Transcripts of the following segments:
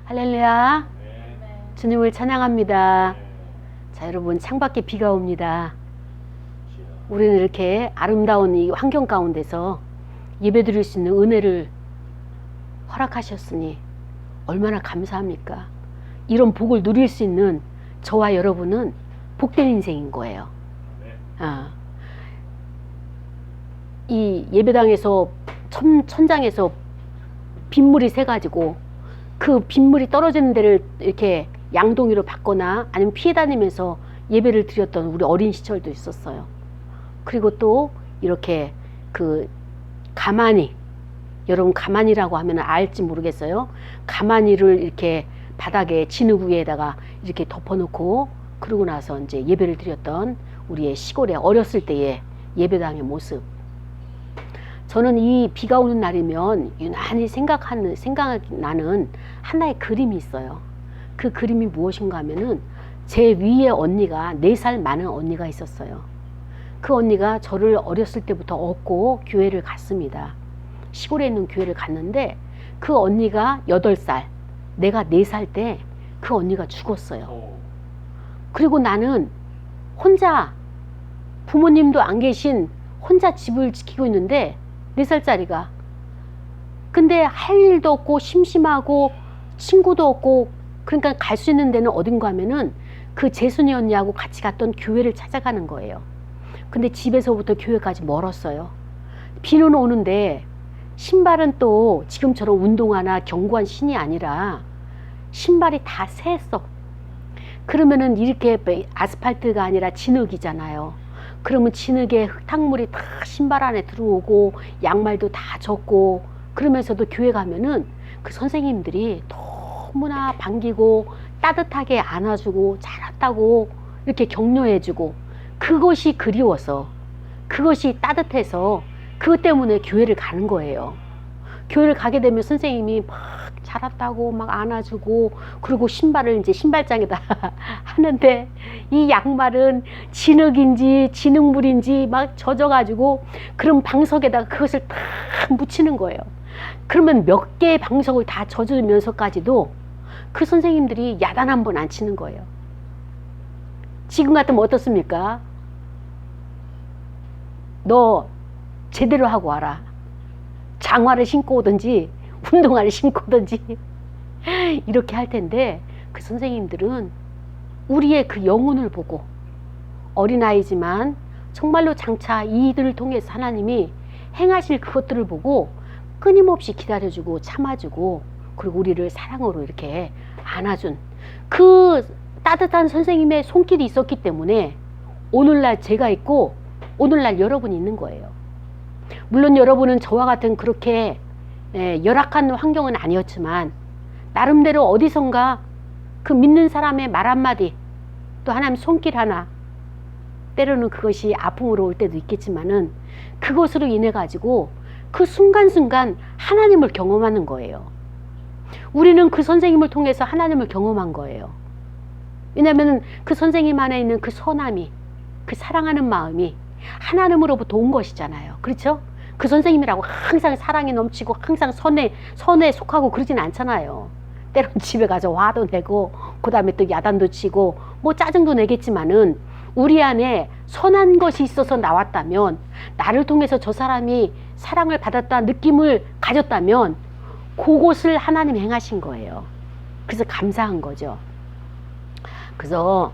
할렐루야. 주님을 찬양합니다. 자, 여러분, 창밖에 비가 옵니다. 우리는 이렇게 아름다운 이 환경 가운데서 예배드릴 수 있는 은혜를 허락하셨으니 얼마나 감사합니까? 이런 복을 누릴 수 있는 저와 여러분은 복된 인생인 거예요. 이 예배당에서 천장에서 빗물이 새가지고 그 빗물이 떨어지는 데를 이렇게 양동이로 받거나 아니면 피해 다니면서 예배를 드렸던 우리 어린 시절도 있었어요. 그리고 또 이렇게 그 가마니, 여러분 가마니라고 하면 알지 모르겠어요. 가마니를 이렇게 바닥에 진흙 위에다가 이렇게 덮어놓고 그러고 나서 이제 예배를 드렸던 우리의 시골의 어렸을 때의 예배당의 모습. 저는 이 비가 오는 날이면 유난히 생각나는 하나의 그림이 있어요. 그 그림이 무엇인가 하면은 제 위에 언니가 4살 많은 언니가 있었어요. 그 언니가 저를 어렸을 때부터 업고 교회를 갔습니다. 시골에 있는 교회를 갔는데 그 언니가 8살, 내가 4살 때 그 언니가 죽었어요. 그리고 나는 혼자 부모님도 안 계신 혼자 집을 지키고 있는데 4살짜리가 근데 할 일도 없고 심심하고 친구도 없고 그러니까 갈 수 있는 데는 어딘가 하면은 그 재순이 언니하고 같이 갔던 교회를 찾아가는 거예요. 근데 집에서부터 교회까지 멀었어요. 비는 오는데 신발은 또 지금처럼 운동화나 견고한 신이 아니라 신발이 다 새했어. 그러면은 이렇게 아스팔트가 아니라 진흙이잖아요. 그러면 진흙에 흙탕물이 다 신발 안에 들어오고 양말도 다 젖고 그러면서도 교회 가면은 그 선생님들이 너무나 반기고 따뜻하게 안아주고 잘했다고 이렇게 격려해주고 그것이 그리워서 그것이 따뜻해서 그것 때문에 교회를 가는 거예요. 교회를 가게 되면 선생님이 막 잘했다고 막 안아주고 그리고 신발을 이제 신발장에다 하는데 이 양말은 진흙인지 진흙물인지 막 젖어가지고 그런 방석에다가 그것을 다 묻히는 거예요. 그러면 몇 개의 방석을 다 젖으면서까지도 그 선생님들이 야단 한 번 안 치는 거예요. 지금 같으면 어떻습니까? 너 제대로 하고 와라. 장화를 신고 오든지 운동화를 신고 오든지 이렇게 할 텐데 그 선생님들은 우리의 그 영혼을 보고 어린아이지만 정말로 장차 이들을 통해서 하나님이 행하실 그것들을 보고 끊임없이 기다려주고 참아주고 그리고 우리를 사랑으로 이렇게 안아준 그 따뜻한 선생님의 손길이 있었기 때문에 오늘날 제가 있고 오늘날 여러분이 있는 거예요. 물론 여러분은 저와 같은 그렇게 열악한 환경은 아니었지만 나름대로 어디선가 그 믿는 사람의 말 한마디 또 하나님 손길 하나 때로는 그것이 아픔으로 올 때도 있겠지만은 그것으로 인해 가지고 그 순간순간 하나님을 경험하는 거예요. 우리는 그 선생님을 통해서 하나님을 경험한 거예요. 왜냐하면 그 선생님 안에 있는 그 선함이 그 사랑하는 마음이 하나님으로부터 온 것이잖아요. 그렇죠? 그 선생님이라고 항상 사랑이 넘치고 항상 선에 속하고 그러진 않잖아요. 때론 집에 가서 화도 내고 그 다음에 또 야단도 치고 뭐 짜증도 내겠지만은 우리 안에 선한 것이 있어서 나왔다면 나를 통해서 저 사람이 사랑을 받았다 느낌을 가졌다면 그것을 하나님이 행하신 거예요. 그래서 감사한 거죠. 그래서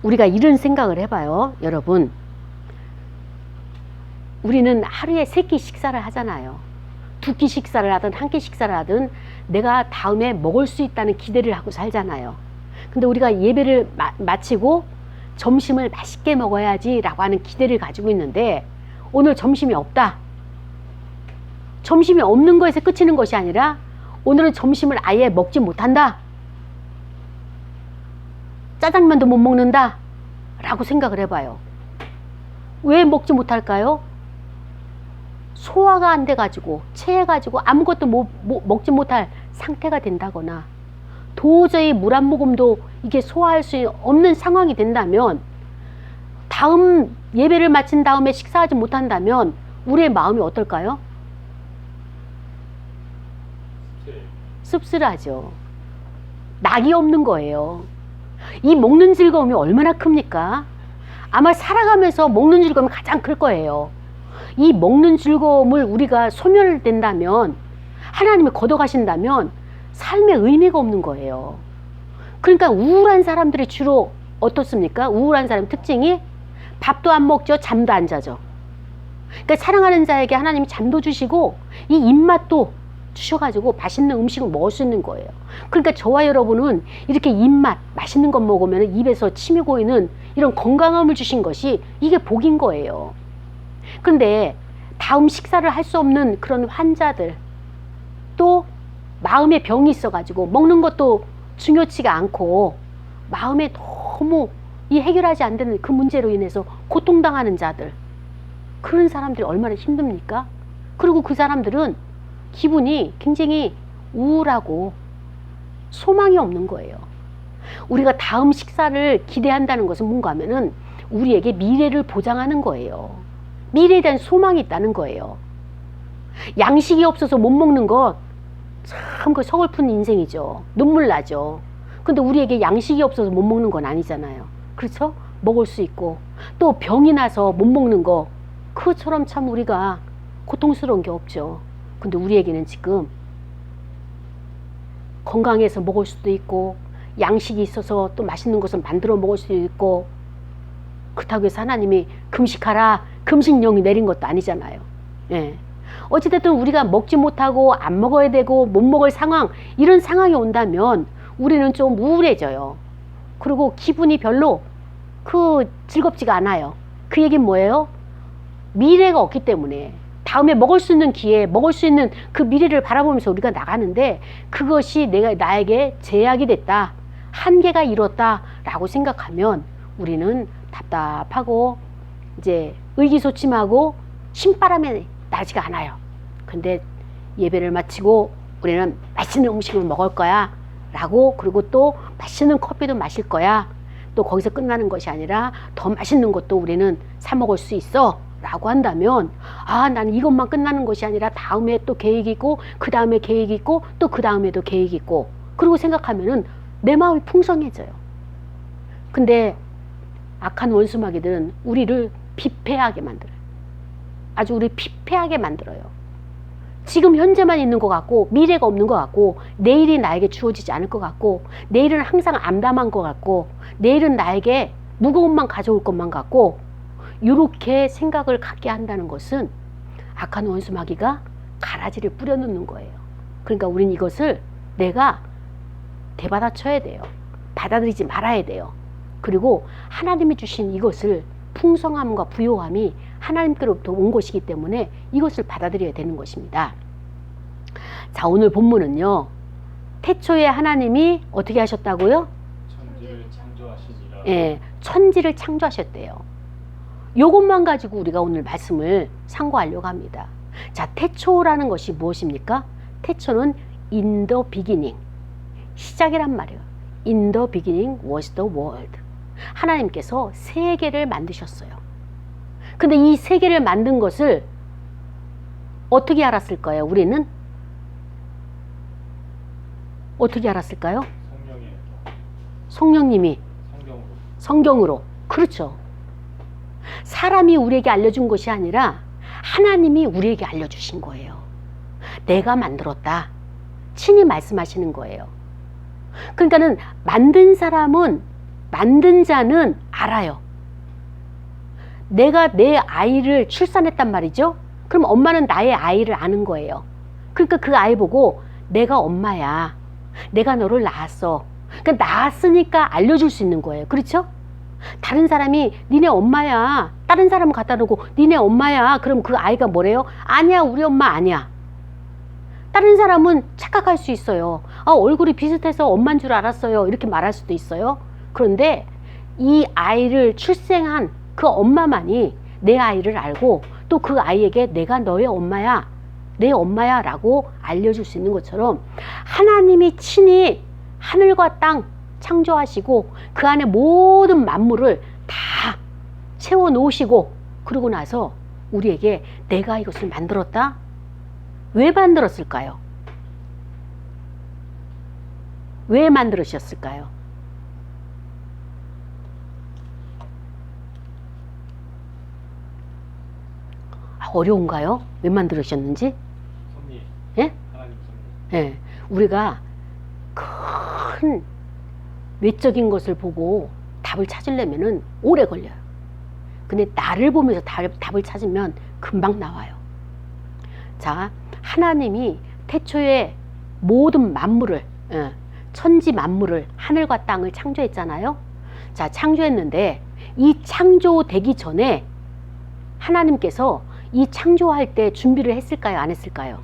우리가 이런 생각을 해봐요. 여러분, 우리는 하루에 3끼 식사를 하잖아요. 2끼 식사를 하든 1끼 식사를 하든 내가 다음에 먹을 수 있다는 기대를 하고 살잖아요. 근데 우리가 예배를 마치고 점심을 맛있게 먹어야지 라고 하는 기대를 가지고 있는데 오늘 점심이 없다. 점심이 없는 것에서 그치는 것이 아니라 오늘은 점심을 아예 먹지 못한다. 짜장면도 못 먹는다 라고 생각을 해봐요. 왜 먹지 못할까요? 소화가 안 돼가지고 체해가지고 아무것도 먹지 못할 상태가 된다거나 도저히 물 한 모금도 이게 소화할 수 없는 상황이 된다면 다음 예배를 마친 다음에 식사하지 못한다면 우리의 마음이 어떨까요? 씁쓸하죠. 낙이 없는 거예요. 이 먹는 즐거움이 얼마나 큽니까? 아마 살아가면서 먹는 즐거움이 가장 클 거예요. 이 먹는 즐거움을 우리가 소멸된다면, 하나님이 걷어가신다면 삶에 의미가 없는 거예요. 그러니까 우울한 사람들이 주로 어떻습니까? 우울한 사람 특징이 밥도 안 먹죠, 잠도 안 자죠. 그러니까 사랑하는 자에게 하나님이 잠도 주시고 이 입맛도 주셔가지고 맛있는 음식을 먹을 수 있는 거예요. 그러니까 저와 여러분은 이렇게 입맛, 맛있는 것 먹으면 입에서 침이 고이는 이런 건강함을 주신 것이 이게 복인 거예요. 그런데 다음 식사를 할 수 없는 그런 환자들, 또 마음에 병이 있어가지고 먹는 것도 중요치가 않고 마음에 너무 이 해결하지 안 되는 그 문제로 인해서 고통당하는 자들, 그런 사람들이 얼마나 힘듭니까? 그리고 그 사람들은 기분이 굉장히 우울하고 소망이 없는 거예요. 우리가 다음 식사를 기대한다는 것은 뭔가 하면은 우리에게 미래를 보장하는 거예요. 미래에 대한 소망이 있다는 거예요. 양식이 없어서 못 먹는 것, 참 그 서글픈 인생이죠. 눈물 나죠. 근데 우리에게 양식이 없어서 못 먹는 건 아니잖아요. 그렇죠? 먹을 수 있고, 또 병이 나서 못 먹는 거, 그것처럼 참 우리가 고통스러운 게 없죠. 근데 우리에게는 지금 건강해서 먹을 수도 있고, 양식이 있어서 또 맛있는 것을 만들어 먹을 수도 있고, 그렇다고 해서 하나님이 금식하라, 금식령이 내린 것도 아니잖아요. 예. 어찌됐든 우리가 먹지 못하고 안 먹어야 되고 못 먹을 상황, 이런 상황이 온다면 우리는 좀 우울해져요. 그리고 기분이 별로 즐겁지가 않아요. 그 얘기는 뭐예요? 미래가 없기 때문에 다음에 먹을 수 있는 기회, 먹을 수 있는 그 미래를 바라보면서 우리가 나가는데, 그것이 나에게 제약이 됐다, 한계가 이뤘다 라고 생각하면 우리는 답답하고 이제 의기소침하고 신바람에 나지가 않아요. 근데 예배를 마치고 우리는 맛있는 음식을 먹을 거야 라고, 그리고 또 맛있는 커피도 마실 거야, 또 거기서 끝나는 것이 아니라 더 맛있는 것도 우리는 사 먹을 수 있어 라고 한다면, 아, 나는 이것만 끝나는 것이 아니라 다음에 또 계획이 있고, 그 다음에 계획이 있고, 또 그 다음에도 계획이 있고, 그러고 생각하면은 내 마음이 풍성해져요. 근데 악한 원수마귀들은 우리를 비패하게 만들어요. 아주 우리 피폐하게 만들어요. 지금 현재만 있는 것 같고, 미래가 없는 것 같고, 내일이 나에게 주어지지 않을 것 같고, 내일은 항상 암담한 것 같고, 내일은 나에게 무거움만 가져올 것만 같고, 이렇게 생각을 갖게 한다는 것은 악한 원수마귀가 가라지를 뿌려놓는 거예요. 그러니까 우린 이것을 내가 대받아쳐야 돼요. 받아들이지 말아야 돼요. 그리고 하나님이 주신 이것을, 풍성함과 부요함이 하나님께로부터 온 것이기 때문에 이것을 받아들여야 되는 것입니다. 자, 오늘 본문은요, 태초에 하나님이 어떻게 하셨다고요? 천지를 창조하시니라. 예, 천지를 창조하셨대요. 요것만 가지고 우리가 오늘 말씀을 상고하려고 합니다. 자, 태초라는 것이 무엇입니까? 태초는 in the beginning, 시작이란 말이에요. In the beginning was the world. 하나님께서 세계를 만드셨어요. 근데 이 세계를 만든 것을 어떻게 알았을까요? 우리는 어떻게 알았을까요? 성령님이 성경으로. 그렇죠. 사람이 우리에게 알려준 것이 아니라 하나님이 우리에게 알려주신 거예요. 내가 만들었다, 친히 말씀하시는 거예요. 그러니까는 만든 자는 알아요. 내가 내 아이를 출산했단 말이죠. 그럼 엄마는 나의 아이를 아는 거예요. 그러니까 그 아이 보고 내가 엄마야, 내가 너를 낳았어, 그러니까 낳았으니까 알려줄 수 있는 거예요. 그렇죠? 다른 사람이 니네 엄마야, 다른 사람 갖다 놓고 니네 엄마야, 그럼 그 아이가 뭐래요? 아니야, 우리 엄마 아니야. 다른 사람은 착각할 수 있어요. 아, 얼굴이 비슷해서 엄마인 줄 알았어요, 이렇게 말할 수도 있어요. 그런데 이 아이를 출생한 그 엄마만이 내 아이를 알고, 또 그 아이에게 내가 너의 엄마야, 내 엄마야 라고 알려줄 수 있는 것처럼, 하나님이 친히 하늘과 땅 창조하시고 그 안에 모든 만물을 다 채워 놓으시고, 그러고 나서 우리에게 내가 이것을 만들었다. 왜 만들었을까요? 왜 만들으셨을까요? 어려운가요? 왜 만들으셨는지? 섭리. 예? 하나님 섭리. 예. 우리가 큰 외적인 것을 보고 답을 찾으려면은 오래 걸려요. 근데 나를 보면서 답을 찾으면 금방 나와요. 자, 하나님이 태초에 모든 만물을, 천지 만물을, 하늘과 땅을 창조했잖아요. 자, 창조했는데 이 창조되기 전에 하나님께서 이 창조할 때 준비를 했을까요? 안 했을까요?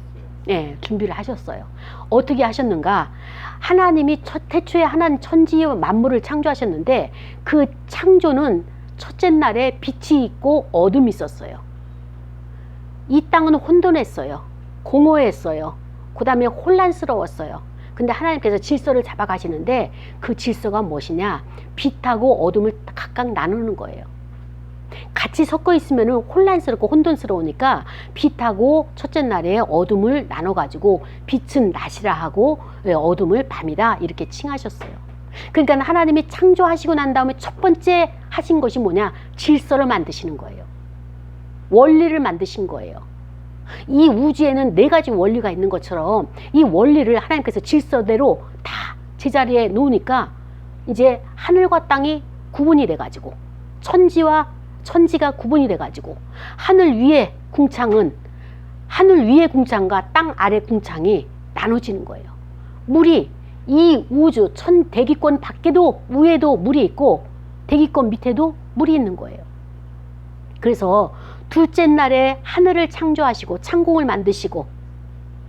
예, 준비를 하셨어요. 어떻게 하셨는가? 하나님이 태초에 하나님 천지 만물을 창조하셨는데 그 창조는 첫째 날에 빛이 있고 어둠이 있었어요. 이 땅은 혼돈했어요. 공허했어요. 그 다음에 혼란스러웠어요. 근데 하나님께서 질서를 잡아가시는데 그 질서가 무엇이냐? 빛하고 어둠을 각각 나누는 거예요. 같이 섞어 있으면 혼란스럽고 혼돈스러우니까 빛하고 첫째 날에 어둠을 나눠가지고 빛은 낮이라 하고 어둠을 밤이라 이렇게 칭하셨어요. 그러니까 하나님이 창조하시고 난 다음에 첫 번째 하신 것이 뭐냐? 질서를 만드시는 거예요. 원리를 만드신 거예요. 이 우주에는 4가지 원리가 있는 것처럼 이 원리를 하나님께서 질서대로 다 제자리에 놓으니까 이제 하늘과 땅이 구분이 돼가지고 천지가 구분이 돼가지고 하늘 위의 궁창은 하늘 위의 궁창과 땅 아래 궁창이 나눠지는 거예요. 물이 이 우주 대기권 밖에도 위에도 물이 있고 대기권 밑에도 물이 있는 거예요. 그래서 둘째 날에 하늘을 창조하시고 창공을 만드시고,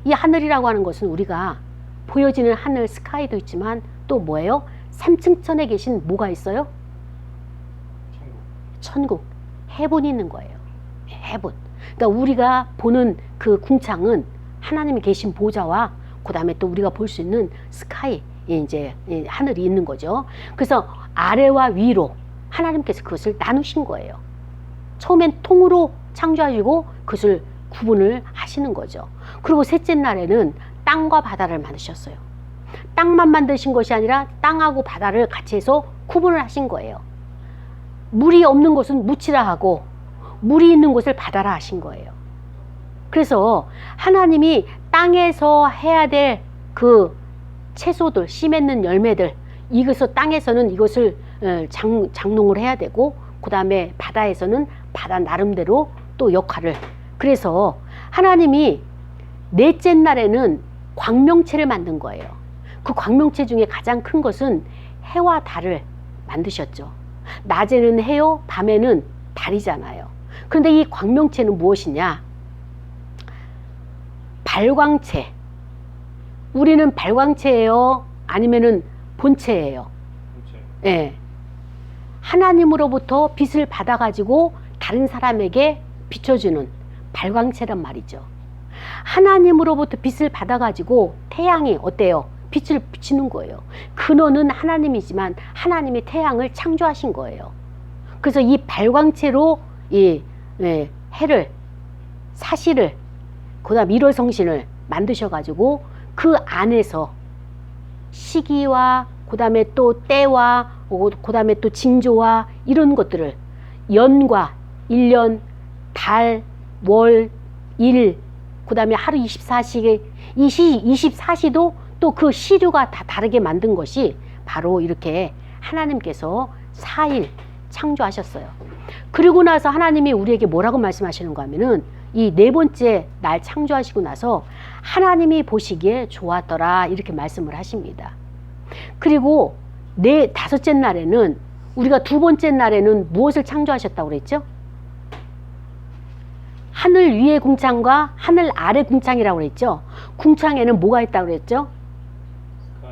이 하늘이라고 하는 것은 우리가 보여지는 하늘 스카이도 있지만 또 뭐예요? 3층천에 계신 뭐가 있어요? 천국, 해본이 있는 거예요. 해본. 그러니까 우리가 보는 그 궁창은 하나님이 계신 보좌와 그 다음에 또 우리가 볼 수 있는 스카이, 이제 하늘이 있는 거죠. 그래서 아래와 위로 하나님께서 그것을 나누신 거예요. 처음엔 통으로 창조하시고 그것을 구분을 하시는 거죠. 그리고 셋째 날에는 땅과 바다를 만드셨어요. 땅만 만드신 것이 아니라 땅하고 바다를 같이 해서 구분을 하신 거예요. 물이 없는 곳은 묻히라 하고 물이 있는 곳을 바다라 하신 거예요. 그래서 하나님이 땅에서 해야 될 그 채소들, 씨 맺는 열매들, 이것을 땅에서는 이것을 장농을 해야 되고, 그 다음에 바다에서는 바다 나름대로 또 역할을. 그래서 하나님이 넷째 날에는 광명체를 만든 거예요. 그 광명체 중에 가장 큰 것은 해와 달을 만드셨죠. 낮에는 해요, 밤에는 달이잖아요. 그런데 이 광명체는 무엇이냐? 발광체. 우리는 발광체예요? 아니면은 본체예요? 예. 하나님으로부터 빛을 받아가지고 다른 사람에게 비춰주는 발광체란 말이죠. 하나님으로부터 빛을 받아가지고 태양이 어때요? 빛을 비치는 거예요. 근원은 하나님이지만 하나님이 태양을 창조하신 거예요. 그래서 이 발광체로 이 해를, 사시를, 그 다음 일월성신을 만드셔가지고 그 안에서 시기와 그 다음에 또 때와 그 다음에 또 징조와 이런 것들을 연과 1년, 달, 월, 일, 그 다음에 하루 24시, 24시도 또 그 시류가 다 다르게 만든 것이 바로 이렇게 하나님께서 4일 창조하셨어요. 그리고 나서 하나님이 우리에게 뭐라고 말씀하시는가 하면은 이 4번째 날 창조하시고 나서 하나님이 보시기에 좋았더라 이렇게 말씀을 하십니다. 그리고 5째 날에는 우리가 2번째 날에는 무엇을 창조하셨다고 그랬죠? 하늘 위의 궁창과 하늘 아래 궁창이라고 그랬죠? 궁창에는 뭐가 있다고 그랬죠?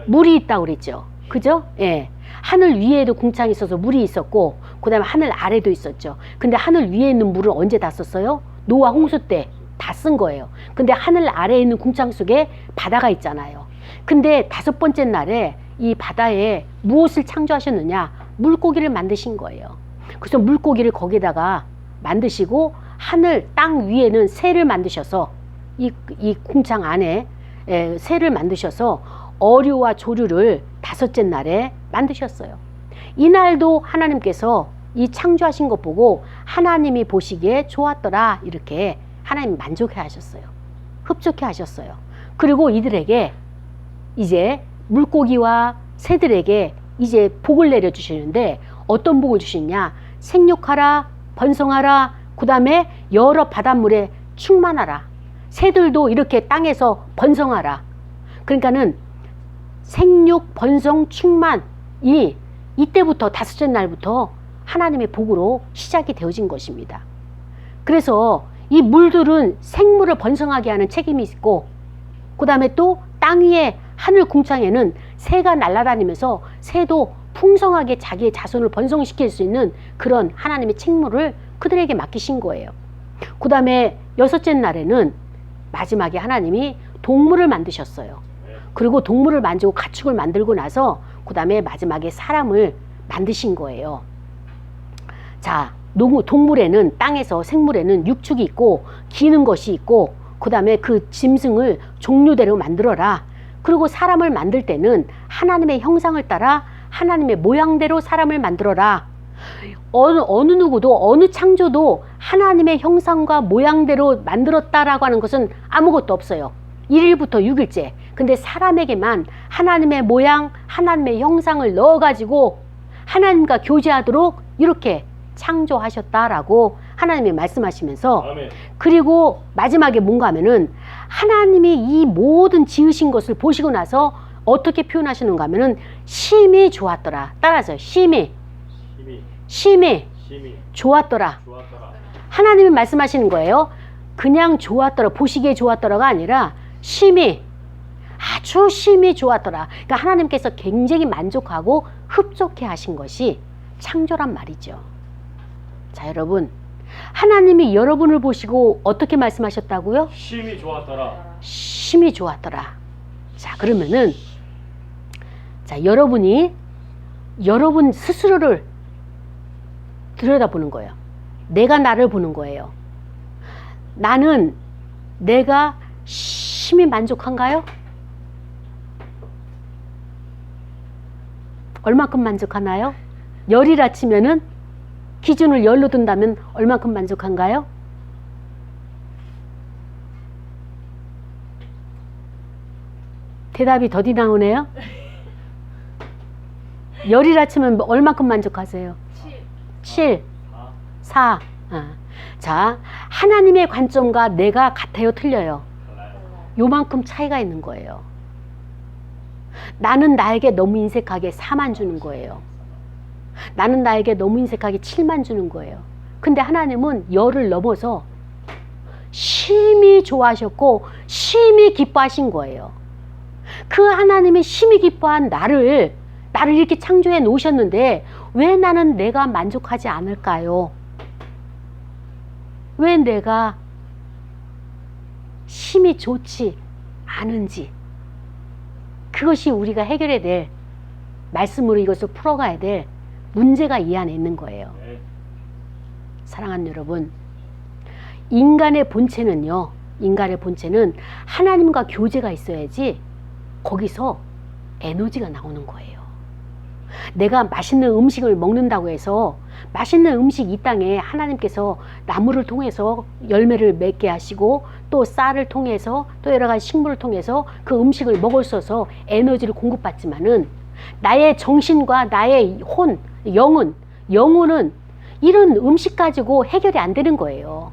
물이 있다고 그랬죠? 그죠? 예. 하늘 위에도 궁창이 있어서 물이 있었고, 그 다음에 하늘 아래도 있었죠. 근데 하늘 위에 있는 물을 언제 다 썼어요? 노아 홍수 때 다 쓴 거예요. 근데 하늘 아래에 있는 궁창 속에 바다가 있잖아요. 근데 5번째 날에 이 바다에 무엇을 창조하셨느냐? 물고기를 만드신 거예요. 그래서 물고기를 거기다가 만드시고 하늘, 땅 위에는 새를 만드셔서 이 궁창 안에 새를 만드셔서 어류와 조류를 다섯째 날에 만드셨어요. 이날도 하나님께서 이 창조하신 것 보고 하나님이 보시기에 좋았더라, 이렇게 하나님 만족해 하셨어요. 흡족해 하셨어요. 그리고 이들에게 이제 물고기와 새들에게 이제 복을 내려주시는데 어떤 복을 주시냐? 생육하라, 번성하라, 그 다음에 여러 바닷물에 충만하라. 새들도 이렇게 땅에서 번성하라. 그러니까는 생육, 번성, 충만이 이때부터 다섯째 날부터 하나님의 복으로 시작이 되어진 것입니다. 그래서 이 물들은 생물을 번성하게 하는 책임이 있고, 그 다음에 또 땅 위에 하늘 궁창에는 새가 날아다니면서 새도 풍성하게 자기의 자손을 번성시킬 수 있는 그런 하나님의 책무를 그들에게 맡기신 거예요. 그 다음에 여섯째 날에는 마지막에 하나님이 동물을 만드셨어요. 그리고 동물을 만지고 가축을 만들고 나서 그 다음에 마지막에 사람을 만드신 거예요. 자, 동물에는, 땅에서 생물에는 육축이 있고 기는 것이 있고, 그 다음에 그 짐승을 종류대로 만들어라. 그리고 사람을 만들 때는 하나님의 형상을 따라 하나님의 모양대로 사람을 만들어라. 어느 누구도, 어느 창조도 하나님의 형상과 모양대로 만들었다라고 하는 것은 아무것도 없어요. 1일부터 6일째. 근데 사람에게만 하나님의 모양, 하나님의 형상을 넣어가지고 하나님과 교제하도록 이렇게 창조하셨다라고 하나님이 말씀하시면서, 아멘. 그리고 마지막에 뭔가 하면은 하나님이 이 모든 지으신 것을 보시고 나서 어떻게 표현하시는가 하면은 심히 좋았더라. 따라서 심히 좋았더라. 하나님이 말씀하시는 거예요. 그냥 좋았더라, 보시기에 좋았더라가 아니라 심히, 아주 심히 좋았더라. 그러니까 하나님께서 굉장히 만족하고 흡족해 하신 것이 창조란 말이죠. 자, 여러분, 하나님이 여러분을 보시고 어떻게 말씀하셨다고요? 심히 좋았더라. 심히 좋았더라. 자, 그러면은, 자, 여러분 스스로를 들여다보는 거예요. 내가 나를 보는 거예요. 나는 내가 심히 만족한가요? 얼마큼 만족하나요? 열이라 치면은, 기준을 열로 둔다면 얼마큼 만족한가요? 대답이 더디 나오네요. 열이라 치면 얼마큼 만족하세요? 7, 4. 자, 하나님의 관점과 내가 같아요, 틀려요? 요만큼 차이가 있는 거예요. 나는 나에게 너무 인색하게 4만 주는 거예요. 나는 나에게 너무 인색하게 7만 주는 거예요. 근데 하나님은 열을 넘어서 심히 좋아하셨고 심히 기뻐하신 거예요. 그 하나님이 심히 기뻐한 나를 이렇게 창조해 놓으셨는데 왜 나는 내가 만족하지 않을까요? 왜 내가 심히 좋지 않은지, 그것이 우리가 해결해야 될, 말씀으로 이것을 풀어가야 될 문제가 이 안에 있는 거예요. 사랑하는 여러분, 인간의 본체는요, 인간의 본체는 하나님과 교제가 있어야지 거기서 에너지가 나오는 거예요. 내가 맛있는 음식을 먹는다고 해서, 맛있는 음식 이 땅에 하나님께서 나무를 통해서 열매를 맺게 하시고 또 쌀을 통해서 또 여러 가지 식물을 통해서 그 음식을 먹을 수 있어서 에너지를 공급받지만은, 나의 정신과 나의 영혼은 이런 음식 가지고 해결이 안 되는 거예요.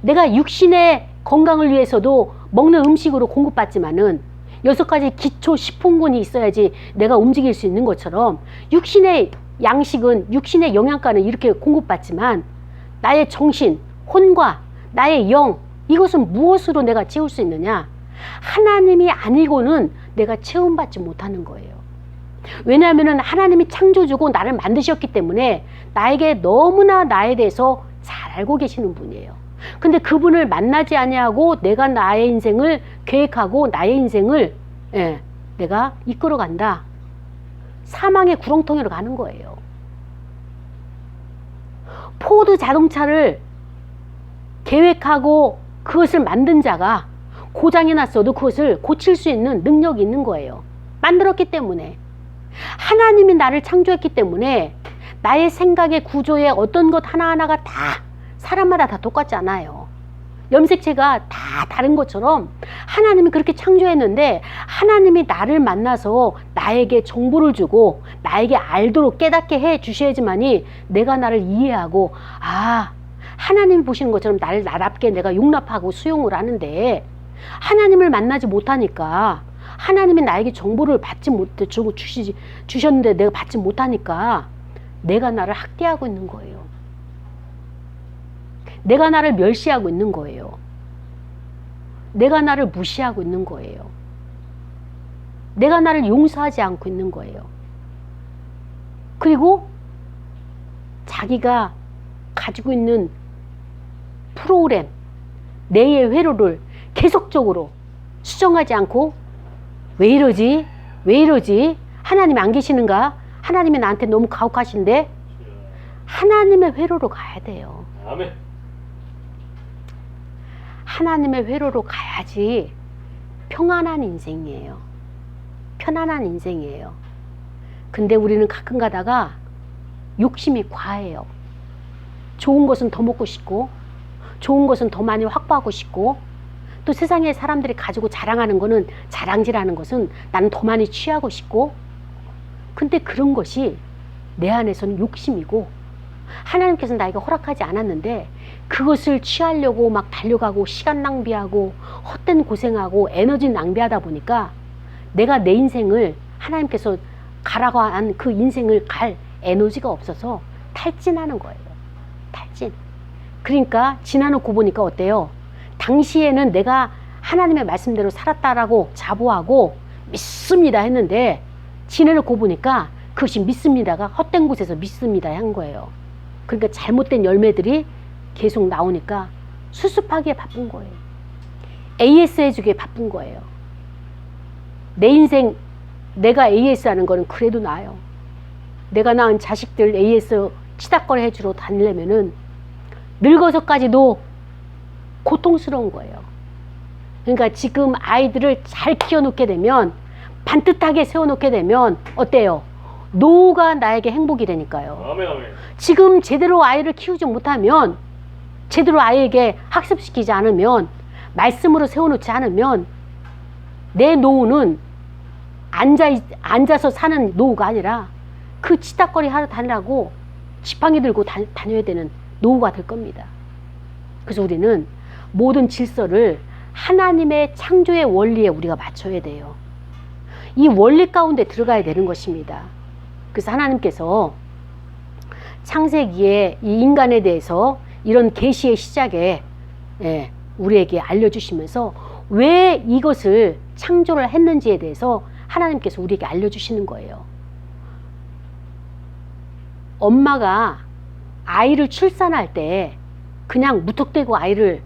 내가 육신의 건강을 위해서도 먹는 음식으로 공급받지만은 6가지 기초 식품군이 있어야지 내가 움직일 수 있는 것처럼, 육신의 양식은, 육신의 영양가는 이렇게 공급받지만 나의 정신, 혼과 나의 영, 이것은 무엇으로 내가 채울 수 있느냐? 하나님이 아니고는 내가 체험받지 못하는 거예요. 왜냐하면 하나님이 창조주고 나를 만드셨기 때문에 나에게 너무나 나에 대해서 잘 알고 계시는 분이에요. 근데 그분을 만나지 아니하고 내가 나의 인생을 계획하고 나의 인생을 내가 이끌어 간다. 사망의 구렁텅이로 가는 거예요. 포드 자동차를 계획하고 그것을 만든 자가 고장이 났어도 그것을 고칠 수 있는 능력이 있는 거예요. 만들었기 때문에, 하나님이 나를 창조했기 때문에 나의 생각의 구조에 어떤 것 하나하나가 다 사람마다 다 똑같지 않아요. 염색체가 다 다른 것처럼 하나님이 그렇게 창조했는데, 하나님이 나를 만나서 나에게 정보를 주고 나에게 알도록 깨닫게 해 주셔야지만이 내가 나를 이해하고, 아, 하나님이 보시는 것처럼 나를 나답게 내가 용납하고 수용을 하는데, 하나님을 만나지 못하니까, 하나님이 나에게 정보를 받지 못해 주셨는데 내가 받지 못하니까 내가 나를 학대하고 있는 거예요. 내가 나를 멸시하고 있는 거예요. 내가 나를 무시하고 있는 거예요. 내가 나를 용서하지 않고 있는 거예요. 그리고 자기가 가지고 있는 프로그램, 내의 회로를 계속적으로 수정하지 않고, 왜 이러지? 왜 이러지? 하나님이 안 계시는가? 하나님이 나한테 너무 가혹하신데? 하나님의 회로로 가야 돼요. 아멘. 하나님의 회로로 가야지 평안한 인생이에요. 편안한 인생이에요. 근데 우리는 가끔 가다가 욕심이 과해요. 좋은 것은 더 먹고 싶고, 좋은 것은 더 많이 확보하고 싶고, 또 세상에 사람들이 가지고 자랑하는 거는, 자랑질하는 것은 나는 더 많이 취하고 싶고, 근데 그런 것이 내 안에서는 욕심이고, 하나님께서 나에게 허락하지 않았는데 그것을 취하려고 막 달려가고 시간 낭비하고 헛된 고생하고 에너지 낭비하다 보니까 내가 내 인생을, 하나님께서 가라고 한 그 인생을 갈 에너지가 없어서 탈진하는 거예요. 탈진. 그러니까 지나놓고 보니까 어때요? 당시에는 내가 하나님의 말씀대로 살았다라고 자부하고 믿습니다 했는데, 지내놓고 보니까 그것이 믿습니다가 헛된 곳에서 믿습니다 한 거예요. 그러니까 잘못된 열매들이 계속 나오니까 수습하기에 바쁜 거예요. AS 해주기에 바쁜 거예요. 내 인생, 내가 AS 하는 거는 그래도 나아요. 내가 낳은 자식들 AS 치닥거리 해주러 다니려면은 늙어서까지도 고통스러운 거예요. 그러니까 지금 아이들을 잘 키워놓게 되면, 반듯하게 세워놓게 되면 어때요? 노후가 나에게 행복이 되니까요. 아멘, 아멘. 지금 제대로 아이를 키우지 못하면, 제대로 아이에게 학습시키지 않으면, 말씀으로 세워놓지 않으면 내 노후는 앉아서 사는 노후가 아니라 그 치닥거리 하러 다니라고 지팡이 들고 다녀야 되는 노후가 될 겁니다. 그래서 우리는 모든 질서를 하나님의 창조의 원리에 우리가 맞춰야 돼요. 이 원리 가운데 들어가야 되는 것입니다. 그래서 하나님께서 창세기에 이 인간에 대해서 이런 계시의 시작에 우리에게 알려주시면서 왜 이것을 창조를 했는지에 대해서 하나님께서 우리에게 알려주시는 거예요. 엄마가 아이를 출산할 때 그냥 무턱대고 아이를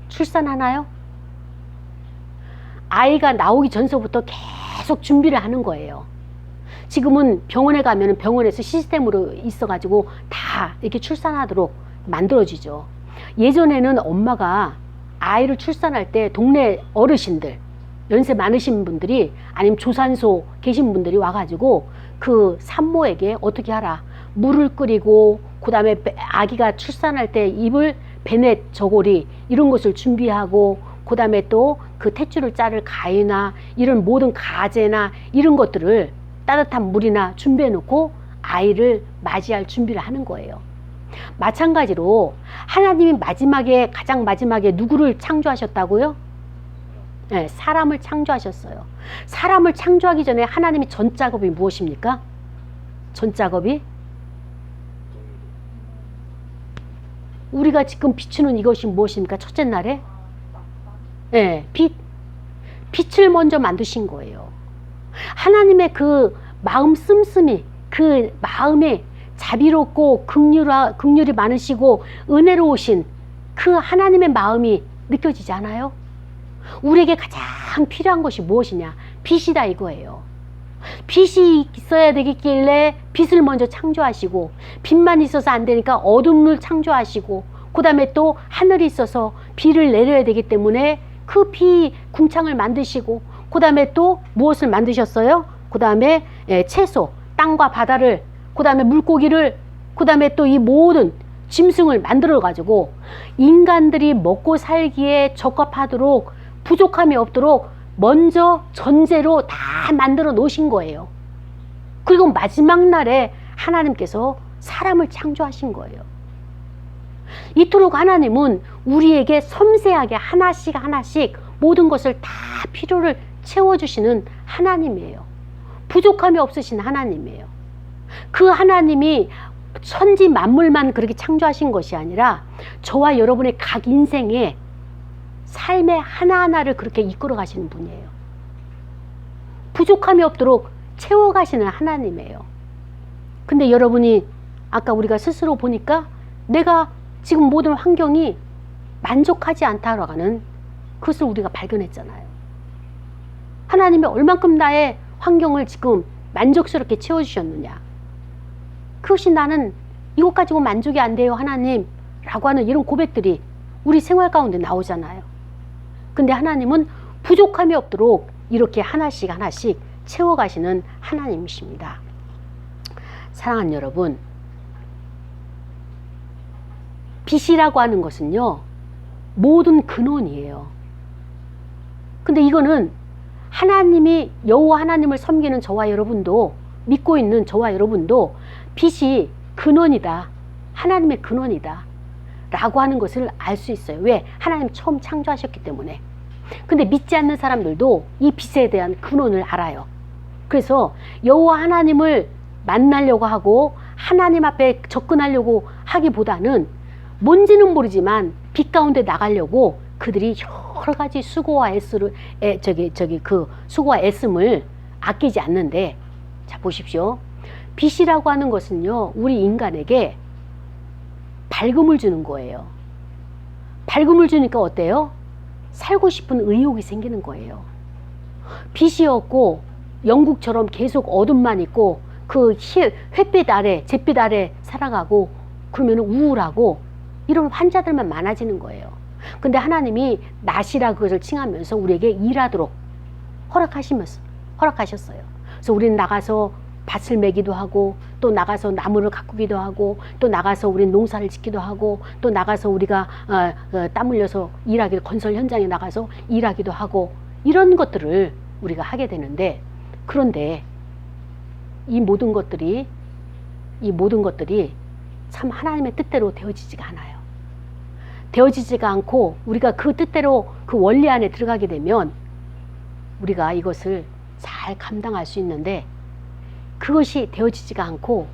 출산하나요? 아이가 나오기 전서부터 계속 준비를 하는 거예요. 지금은 병원에 가면 병원에서 시스템으로 있어가지고 다 이렇게 출산하도록 만들어지죠. 예전에는 엄마가 아이를 출산할 때 동네 어르신들, 연세 많으신 분들이, 아니면 조산소 계신 분들이 와가지고 그 산모에게 어떻게 하라, 물을 끓이고, 그 다음에 아기가 출산할 때 입을 베넷 저고리 이런 것을 준비하고, 그 다음에 또 그 탯줄을 자를 가위나 이런 모든 가재나 이런 것들을 따뜻한 물이나 준비해 놓고 아이를 맞이할 준비를 하는 거예요. 마찬가지로 하나님이 가장 마지막에 누구를 창조하셨다고요? 네, 사람을 창조하셨어요. 사람을 창조하기 전에 하나님이 전 작업이 무엇입니까? 전 작업이 우리가 지금 비추는 이것이 무엇입니까? 첫째 날에 빛을 먼저 만드신 거예요. 하나님의 그 마음 씀씀이, 그 마음에 자비롭고 긍휼이 많으시고 은혜로우신 그 하나님의 마음이 느껴지지 않아요? 우리에게 가장 필요한 것이 무엇이냐? 빛이다 이거예요. 빛이 있어야 되겠길래 빛을 먼저 창조하시고, 빛만 있어서 안 되니까 어둠을 창조하시고, 그 다음에 또 하늘이 있어서 비를 내려야 되기 때문에 그 비 궁창을 만드시고, 그 다음에 또 무엇을 만드셨어요? 그 다음에 채소, 땅과 바다를, 그 다음에 물고기를, 그 다음에 또 이 모든 짐승을 만들어 가지고 인간들이 먹고 살기에 적합하도록 부족함이 없도록 먼저 전제로 다 만들어 놓으신 거예요. 그리고 마지막 날에 하나님께서 사람을 창조하신 거예요. 이토록 하나님은 우리에게 섬세하게 하나씩 하나씩 모든 것을 다 필요를 채워주시는 하나님이에요. 부족함이 없으신 하나님이에요. 그 하나님이 천지 만물만 그렇게 창조하신 것이 아니라 저와 여러분의 각 인생에 삶의 하나하나를 그렇게 이끌어 가시는 분이에요. 부족함이 없도록 채워가시는 하나님이에요. 근데 여러분이 아까 우리가 스스로 보니까 내가 지금 모든 환경이 만족하지 않다라고 하는 그것을 우리가 발견했잖아요. 하나님이 얼만큼 나의 환경을 지금 만족스럽게 채워주셨느냐. 그것이 나는 이것 가지고 만족이 안 돼요 하나님 라고 하는 이런 고백들이 우리 생활 가운데 나오잖아요. 근데 하나님은 부족함이 없도록 이렇게 하나씩 하나씩 채워가시는 하나님이십니다. 사랑하는 여러분, 빛이라고 하는 것은요 모든 근원이에요. 근데 이거는 하나님이 여호와 하나님을 섬기는 저와 여러분도, 믿고 있는 저와 여러분도 빛이 근원이다, 하나님의 근원이다 라고 하는 것을 알 수 있어요. 왜? 하나님 처음 창조하셨기 때문에. 근데 믿지 않는 사람들도 이 빛에 대한 근원을 알아요. 그래서 여호와 하나님을 만나려고 하고 하나님 앞에 접근하려고 하기보다는 뭔지는 모르지만 빛 가운데 나가려고 그들이 여러 가지 수고와 수고와 애씀을 아끼지 않는데, 자 보십시오. 빛이라고 하는 것은요 우리 인간에게 밝음을 주는 거예요. 밝음을 주니까 어때요? 살고 싶은 의욕이 생기는 거예요. 빛이 없고 영국처럼 계속 어둠만 있고 그 햇빛 아래, 잿빛 아래 살아가고 그러면 우울하고 이런 환자들만 많아지는 거예요. 근데 하나님이 낮이라 그것을 칭하면서 우리에게 일하도록 허락하셨어요. 그래서 우리는 나가서 밭을 매기도 하고, 또 나가서 나무를 가꾸기도 하고, 또 나가서 우리는 농사를 짓기도 하고, 또 나가서 우리가 땀 흘려서 일하기도, 건설 현장에 나가서 일하기도 하고, 이런 것들을 우리가 하게 되는데, 그런데 이 모든 것들이 참 하나님의 뜻대로 되어지지가 않아요. 되어지지가 않고 우리가 그 뜻대로 그 원리 안에 들어가게 되면 우리가 이것을 잘 감당할 수 있는데, 그것이 되어지지가 않고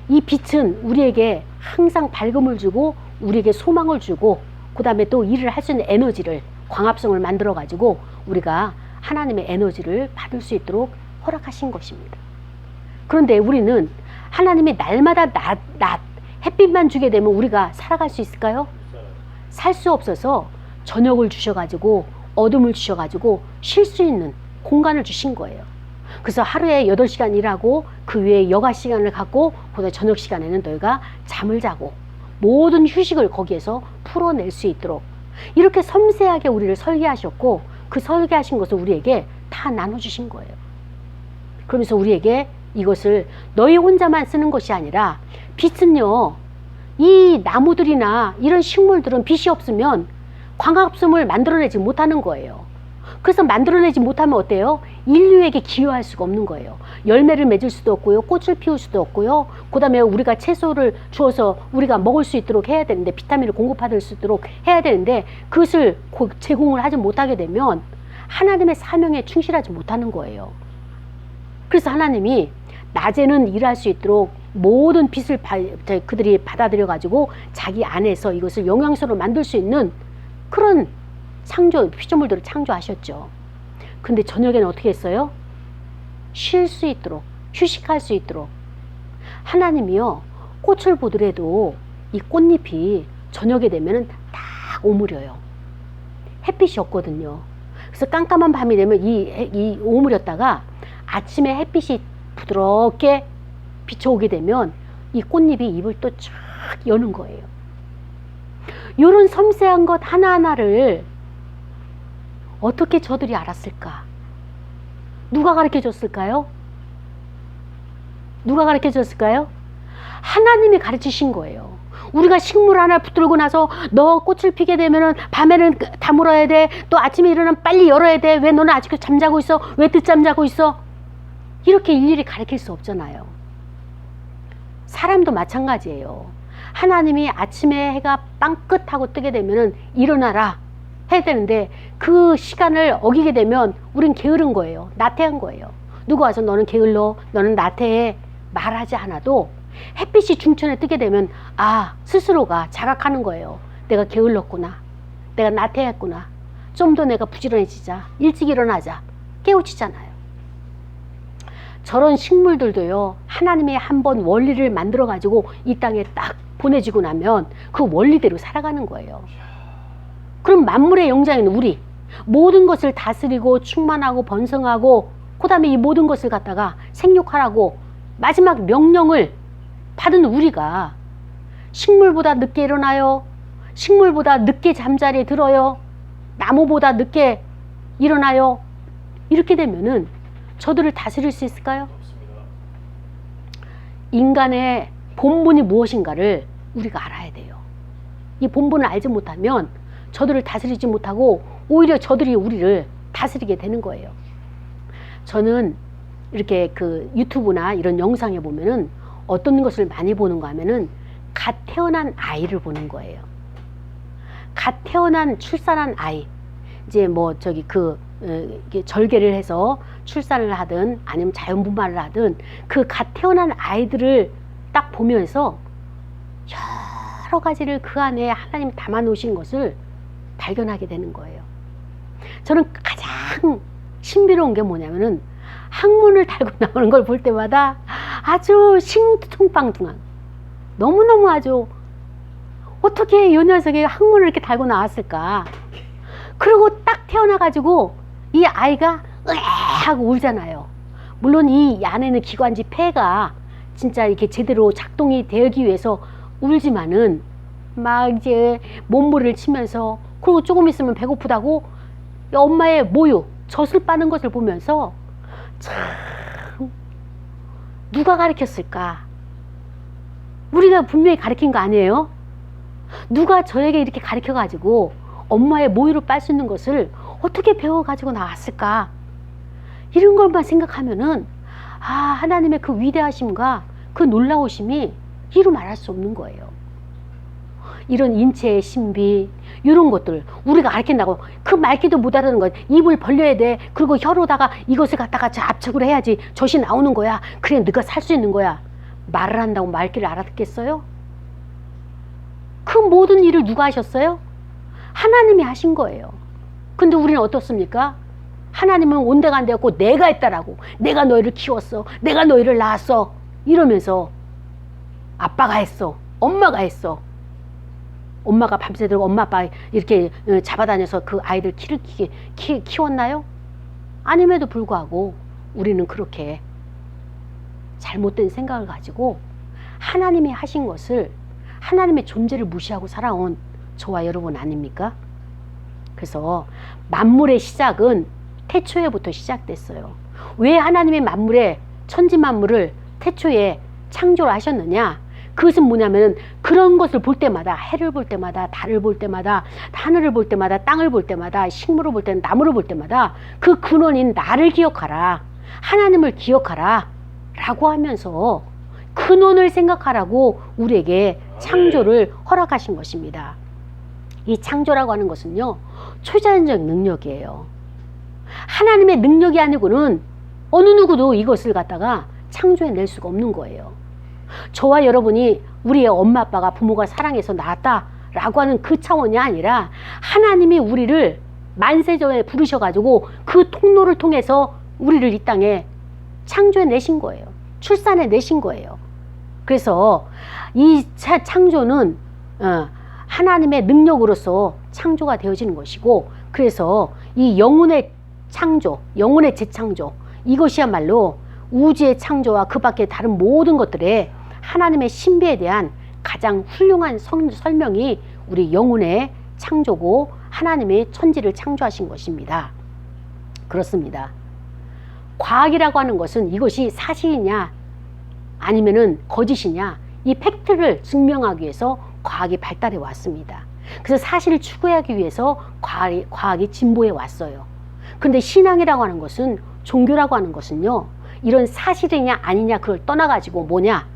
이 빛은 우리에게 항상 밝음을 주고 우리에게 소망을 주고 그 다음에 또 일을 할 수 있는 에너지를, 광합성을 만들어 가지고 우리가 하나님의 에너지를 받을 수 있도록 허락하신 것입니다. 그런데 우리는 하나님이 날마다 낮 햇빛만 주게 되면 우리가 살아갈 수 있을까요? 살 수 없어서 저녁을 주셔가지고 어둠을 주셔가지고 쉴 수 있는 공간을 주신 거예요. 그래서 하루에 8시간 일하고 그 외에 여가 시간을 갖고 그다음에 저녁 시간에는 너희가 잠을 자고 모든 휴식을 거기에서 풀어낼 수 있도록 이렇게 섬세하게 우리를 설계하셨고, 그 설계하신 것을 우리에게 다 나눠주신 거예요. 그러면서 우리에게 이것을 너희 혼자만 쓰는 것이 아니라, 빛은요 이 나무들이나 이런 식물들은 빛이 없으면 광합성을 만들어내지 못하는 거예요. 그래서 만들어내지 못하면 어때요? 인류에게 기여할 수가 없는 거예요. 열매를 맺을 수도 없고요, 꽃을 피울 수도 없고요, 그 다음에 우리가 채소를 주어서 우리가 먹을 수 있도록 해야 되는데, 비타민을 공급받을 수 있도록 해야 되는데, 그것을 제공을 하지 못하게 되면 하나님의 사명에 충실하지 못하는 거예요. 그래서 하나님이 낮에는 일할 수 있도록 모든 빛을 그들이 받아들여 가지고 자기 안에서 이것을 영양소로 만들 수 있는 그런 피조물들을 창조하셨죠. 근데 저녁에는 어떻게 했어요? 쉴 수 있도록, 휴식할 수 있도록. 하나님이요 꽃을 보더라도 이 꽃잎이 저녁에 되면은 다 오므려요. 햇빛이 없거든요. 그래서 깜깜한 밤이 되면 이 오므렸다가 아침에 햇빛이 부드럽게 비춰오게 되면 이 꽃잎이 입을 또 쫙 여는 거예요. 이런 섬세한 것 하나하나를 어떻게 저들이 알았을까? 누가 가르쳐 줬을까요? 누가 가르쳐 줬을까요? 하나님이 가르치신 거예요. 우리가 식물 하나 붙들고 나서 너 꽃을 피게 되면은 밤에는 다물어야 돼. 또 아침에 일어나면 빨리 열어야 돼. 왜 너는 아직도 잠자고 있어? 왜 늦잠 자고 있어? 이렇게 일일이 가르칠 수 없잖아요. 사람도 마찬가지예요. 하나님이 아침에 해가 빵긋하고 뜨게 되면은 일어나라 해야 되는데 그 시간을 어기게 되면 우린 게으른 거예요. 나태한 거예요. 누가 와서 너는 게을러, 너는 나태해 말하지 않아도 햇빛이 중천에 뜨게 되면 스스로가 자각하는 거예요. 내가 게을렀구나. 내가 나태했구나. 좀 더 내가 부지런해지자. 일찍 일어나자. 깨우치잖아요. 저런 식물들도요. 하나님이 한번 원리를 만들어 가지고 이 땅에 딱 보내지고 나면 그 원리대로 살아가는 거예요. 그럼 만물의 영장인 우리 모든 것을 다스리고 충만하고 번성하고 그 다음에 이 모든 것을 갖다가 생육하라고 마지막 명령을 받은 우리가 식물보다 늦게 일어나요? 식물보다 늦게 잠자리에 들어요? 나무보다 늦게 일어나요? 이렇게 되면은 저들을 다스릴 수 있을까요? 없습니다. 인간의 본분이 무엇인가를 우리가 알아야 돼요. 이 본분을 알지 못하면 저들을 다스리지 못하고 오히려 저들이 우리를 다스리게 되는 거예요. 저는 이렇게 그 유튜브나 이런 영상에 보면은 어떤 것을 많이 보는가 하면은 갓 태어난 아이를 보는 거예요. 갓 태어난 출산한 아이. 이제 뭐 저기 이렇게 절개를 해서 출산을 하든 아니면 자연분만을 하든 그 갓 태어난 아이들을 딱 보면서 여러 가지를 그 안에 하나님이 담아 놓으신 것을 발견하게 되는 거예요. 저는 가장 신비로운 게 뭐냐면은 항문을 달고 나오는 걸 볼 때마다 아주 신통방통한, 너무너무 아주 어떻게 이 녀석이 항문을 이렇게 달고 나왔을까. 그리고 딱 태어나가지고 이 아이가 으에 하고 울잖아요. 물론 이 안에는 기관지 폐가 진짜 이렇게 제대로 작동이 되기 위해서 울지만은 막 이제 몸부림을 치면서, 그리고 조금 있으면 배고프다고 엄마의 모유, 젖을 빠는 것을 보면서 참 누가 가르쳤을까? 우리가 분명히 가르친 거 아니에요? 누가 저에게 이렇게 가르쳐 가지고 엄마의 모유를 빨 수 있는 것을 어떻게 배워 가지고 나왔을까? 이런 것만 생각하면은 하나님의 그 위대하심과 그 놀라우심이 이루 말할 수 없는 거예요. 이런 인체의 신비, 이런 것들 우리가 가르친다고 그 말귀도 못 알아듣는 거야. 입을 벌려야 돼. 그리고 혀로다가 이것을 갖다가 압축을 해야지 젖이 나오는 거야. 그래 네가 살 수 있는 거야. 말을 한다고 말귀를 알아듣겠어요? 그 모든 일을 누가 하셨어요? 하나님이 하신 거예요. 근데 우리는 어떻습니까? 하나님은 온데간데없고 내가 했다라고, 내가 너희를 키웠어, 내가 너희를 낳았어 이러면서 아빠가 했어, 엄마가 했어. 엄마가 밤새도록 엄마 아빠 이렇게 잡아다녀서 그 아이들 키웠나요? 아님에도 불구하고 우리는 그렇게 잘못된 생각을 가지고 하나님이 하신 것을, 하나님의 존재를 무시하고 살아온 저와 여러분 아닙니까? 그래서 만물의 시작은 태초에부터 시작됐어요. 왜 하나님의 만물의 천지 만물을 태초에 창조를 하셨느냐? 그것은 뭐냐면은 그런 것을 볼 때마다, 해를 볼 때마다, 달을 볼 때마다, 하늘을 볼 때마다, 땅을 볼 때마다, 식물을 볼 때마다, 나무를 볼 때마다 그 근원인 나를 기억하라, 하나님을 기억하라 라고 하면서 근원을 생각하라고 우리에게 창조를 허락하신 것입니다. 이 창조라고 하는 것은요, 초자연적 능력이에요. 하나님의 능력이 아니고는 어느 누구도 이것을 갖다가 창조해낼 수가 없는 거예요. 저와 여러분이 우리의 엄마 아빠가 부모가 사랑해서 낳았다라고 하는 그 차원이 아니라 하나님이 우리를 만세전에 부르셔가지고 그 통로를 통해서 우리를 이 땅에 창조해내신 거예요. 출산해내신 거예요. 그래서 이 창조는 하나님의 능력으로서 창조가 되어지는 것이고, 그래서 이 영혼의 창조, 영혼의 재창조, 이것이야말로 우주의 창조와 그 밖에 다른 모든 것들의 하나님의 신비에 대한 가장 훌륭한 설명이 우리 영혼의 창조고 하나님의 천지를 창조하신 것입니다. 그렇습니다. 과학이라고 하는 것은 이것이 사실이냐 아니면은 거짓이냐, 이 팩트를 증명하기 위해서 과학이 발달해 왔습니다. 그래서 사실을 추구하기 위해서 과학이 진보해 왔어요. 그런데 신앙이라고 하는 것은, 종교라고 하는 것은요, 이런 사실이냐 아니냐 그걸 떠나가지고 뭐냐,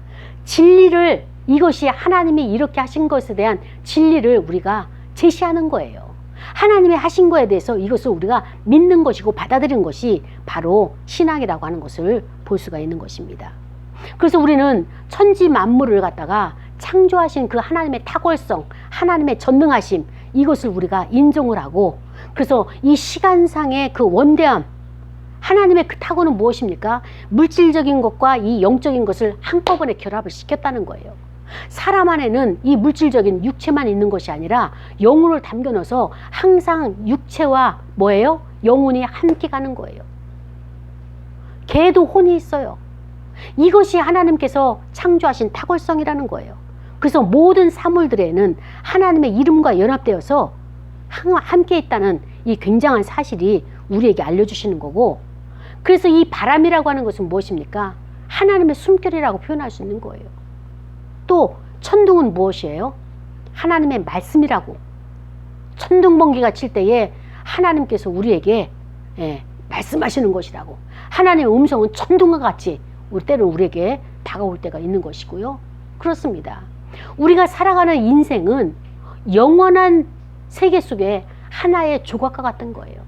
진리를, 이것이 하나님이 이렇게 하신 것에 대한 진리를 우리가 제시하는 거예요. 하나님이 하신 거에 대해서 이것을 우리가 믿는 것이고 받아들이는 것이 바로 신앙이라고 하는 것을 볼 수가 있는 것입니다. 그래서 우리는 천지 만물을 갖다가 창조하신 그 하나님의 탁월성, 하나님의 전능하심, 이것을 우리가 인정을 하고, 그래서 이 시간상의 그 원대함, 하나님의 그 탁월은 무엇입니까? 물질적인 것과 이 영적인 것을 한꺼번에 결합을 시켰다는 거예요. 사람 안에는 이 물질적인 육체만 있는 것이 아니라 영혼을 담겨 넣어서 항상 육체와 뭐예요? 영혼이 함께 가는 거예요. 개도 혼이 있어요. 이것이 하나님께서 창조하신 탁월성이라는 거예요. 그래서 모든 사물들에는 하나님의 이름과 연합되어서 함께 있다는 이 굉장한 사실이 우리에게 알려주시는 거고, 그래서 이 바람이라고 하는 것은 무엇입니까? 하나님의 숨결이라고 표현할 수 있는 거예요. 또 천둥은 무엇이에요? 하나님의 말씀이라고. 천둥 번개가 칠 때에 하나님께서 우리에게 말씀하시는 것이라고. 하나님의 음성은 천둥과 같이 때로는 우리에게 다가올 때가 있는 것이고요. 그렇습니다. 우리가 살아가는 인생은 영원한 세계 속에 하나의 조각과 같은 거예요.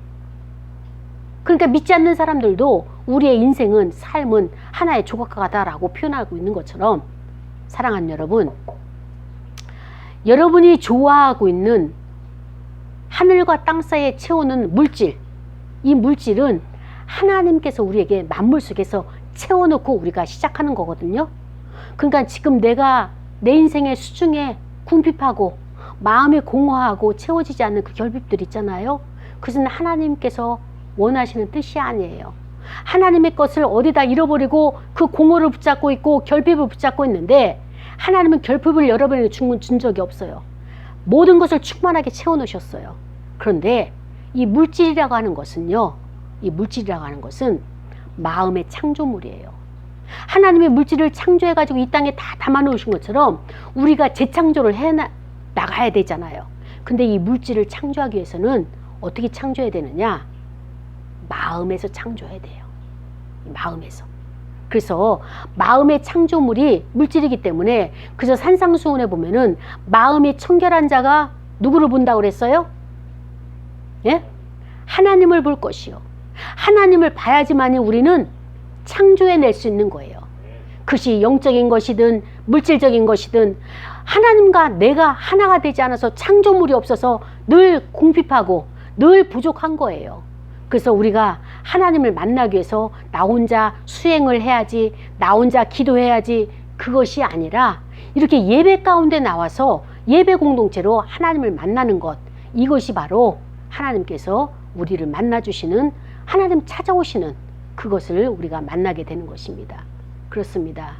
그러니까 믿지 않는 사람들도 우리의 인생은, 삶은 하나의 조각과 같다라고 표현하고 있는 것처럼, 사랑하는 여러분, 여러분이 좋아하고 있는 하늘과 땅 사이에 채우는 물질, 이 물질은 하나님께서 우리에게 만물 속에서 채워놓고 우리가 시작하는 거거든요. 그러니까 지금 내가 내 인생의 수중에 궁핍하고 마음이 공허하고 채워지지 않는 그 결핍들 있잖아요. 그것은 하나님께서 원하시는 뜻이 아니에요. 하나님의 것을 어디다 잃어버리고 그 공허를 붙잡고 있고 결핍을 붙잡고 있는데, 하나님은 결핍을 여러분에게 준 적이 없어요. 모든 것을 충만하게 채워놓으셨어요. 그런데 이 물질이라고 하는 것은요, 이 물질이라고 하는 것은 마음의 창조물이에요. 하나님의 물질을 창조해가지고 이 땅에 다 담아놓으신 것처럼 우리가 재창조를 나가야 되잖아요. 근데 이 물질을 창조하기 위해서는 어떻게 창조해야 되느냐? 마음에서 창조해야 돼요. 마음에서. 그래서 마음의 창조물이 물질이기 때문에, 그래서 산상수훈에 보면은 마음이 청결한 자가 누구를 본다고 그랬어요? 예? 하나님을 볼 것이요. 하나님을 봐야지만이 우리는 창조해낼 수 있는 거예요. 그것이 영적인 것이든 물질적인 것이든, 하나님과 내가 하나가 되지 않아서 창조물이 없어서 늘 궁핍하고 늘 부족한 거예요. 그래서 우리가 하나님을 만나기 위해서 나 혼자 수행을 해야지, 나 혼자 기도해야지, 그것이 아니라 이렇게 예배 가운데 나와서 예배 공동체로 하나님을 만나는 것, 이것이 바로 하나님께서 우리를 만나주시는, 하나님 찾아오시는 그것을 우리가 만나게 되는 것입니다. 그렇습니다.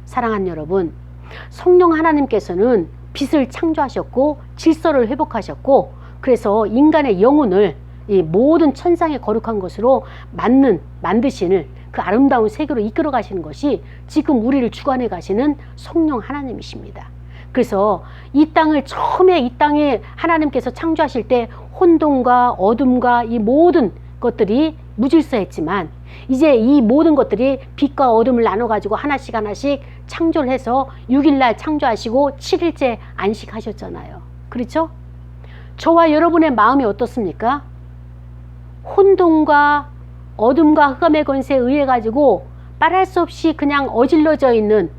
사랑하는 여러분, 성령 하나님께서는 빛을 창조하셨고 질서를 회복하셨고, 그래서 인간의 영혼을 이 모든 천상의 거룩한 것으로 만드시는 그 아름다운 세계로 이끌어 가시는 것이 지금 우리를 주관해 가시는 성령 하나님이십니다. 그래서 이 땅을 처음에, 이 땅에 하나님께서 창조하실 때 혼돈과 어둠과 이 모든 것들이 무질서했지만, 이제 이 모든 것들이 빛과 어둠을 나눠 가지고 하나씩 하나씩 창조를 해서 6일날 창조하시고 7일째 안식하셨잖아요. 그렇죠? 저와 여러분의 마음이 어떻습니까? 혼돈과 어둠과 흑암의 권세에 의해 가지고 말할 수 없이 그냥 어질러져 있는,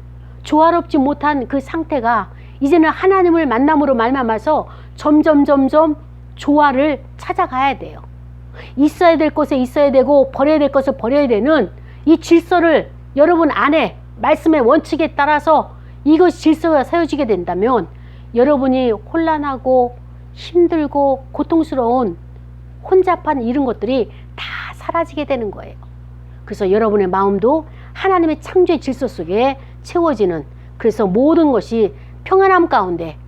조화롭지 못한 그 상태가 이제는 하나님을 만남으로 말미암아서 점점 조화를 찾아가야 돼요. 있어야 될 것에 있어야 되고 버려야 될 것을 버려야 되는 이 질서를 여러분 안에, 말씀의 원칙에 따라서 이것이 질서가 세워지게 된다면, 여러분이 혼란하고 힘들고 고통스러운 혼잡한 이런 것들이 다 사라지게 되는 거예요. 그래서 여러분의 마음도 하나님의 창조의 질서 속에 채워지는, 그래서 모든 것이 평안함 가운데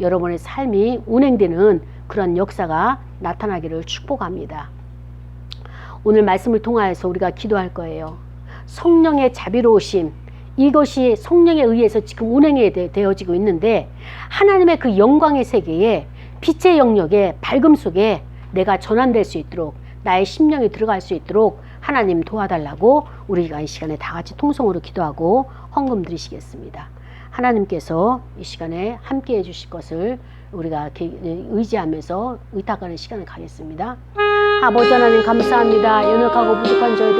여러분의 삶이 운행되는 그런 역사가 나타나기를 축복합니다. 오늘 말씀을 통하여서 우리가 기도할 거예요. 성령의 자비로우심, 이것이 성령에 의해서 지금 운행이 되어지고 있는데 하나님의 그 영광의 세계에 빛의 영역에 밝음 속에 내가 전환될 수 있도록 나의 심령이 들어갈 수 있도록 하나님 도와달라고 우리가 이 시간에 다 같이 통성으로 기도하고 헌금 드리시겠습니다. 하나님께서 이 시간에 함께 해주실 것을 우리가 의지하면서 의탁하는 시간을 가겠습니다. 아버지 하나님 감사합니다. 연약하고 부족한 저희들